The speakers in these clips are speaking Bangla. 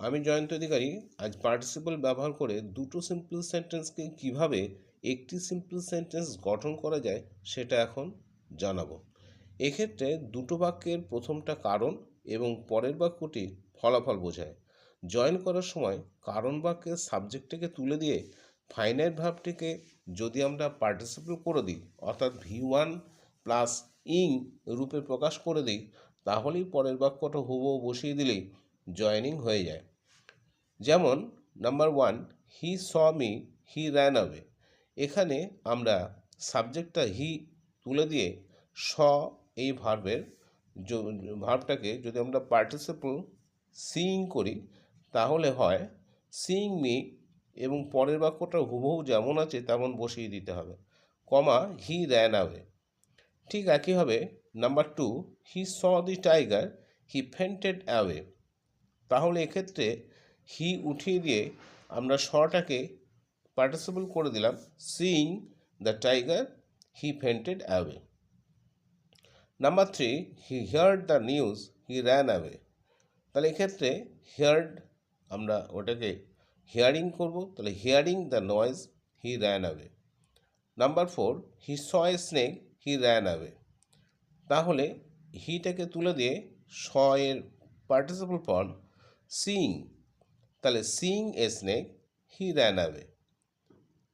আমি জয়ন্ত অধিকারী আজ পার্টিসিপল ব্যবহার করে দুটো সিম্পল সেন্টেন্সকে কিভাবে একটি সিম্পল সেন্টেন্স গঠন করা যায় সেটা এখন জানাবো। এক্ষেত্রে দুটো বাক্যের প্রথমটা কারণ এবং পরের বাক্যটি ফলাফল বোঝায়। জয়েন করার সময় কারণ বাক্যের সাবজেক্টটিকে তুলে দিয়ে ফাইনাইট ভার্বটিকে যদি আমরা পার্টিসিপল করে দিই, অর্থাৎ V1 প্লাস ইং রূপে প্রকাশ করে দিই, তাহলেই পরের বাক্যটা হুবহু বসিয়ে দিলেই জয়েনিং হয়ে যায়। যেমন নাম্বার 1, হি স মি, হি র্যান অ্যাওয়ে। এখানে আমরা সাবজেক্টটা হি তুলে দিয়ে স এই ভার্বটাকে যদি আমরা পার্টিসিপল সিইং করি তাহলে হয় সিইং মি, এবং পরের বাক্যটা হুবহু যেমন আছে তেমন বসিয়ে দিতে হবে, কমা হি র্যান অ্যাওয়ে। ঠিক একইভাবে number 2, he saw the tiger, he fainted away. তাহলে এক্ষেত্রে হি উঠিয়ে দিয়ে আমরা শটাকে পার্টিসিপল করে দিলাম seeing the tiger, he fainted away. Number 3, he heard the news, he ran away. তাহলে এক্ষেত্রে হিয়ার্ড আমরা ওটাকে হিয়ারিং করব, তাহলে hearing the noise, he ran away. Number 4, he saw a snake, he ran away. তাহলে হিটাকে তুলে দিয়ে স এর পার্টিসিপল ফর্ম সিইং, তাহলে seeing a snake, he ran away.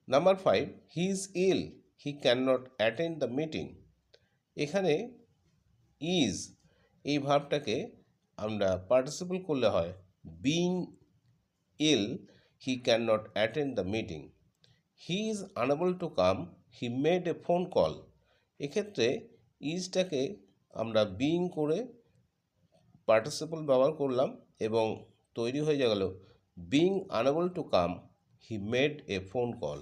Number 5, he is ill, he can not attend the meeting. এখানে ইজ এই ভার্বটাকে আমরা পার্টিসিপল করলে হয় being ill, he can not attend the meeting. He is unable to come, he made a phone call. এক্ষেত্রে ইজটাকে আমরা বিং করে পার্টিসিপল ব্যবহার করলাম এবং তৈরি হয়ে গেল being unable to come, he made a phone call.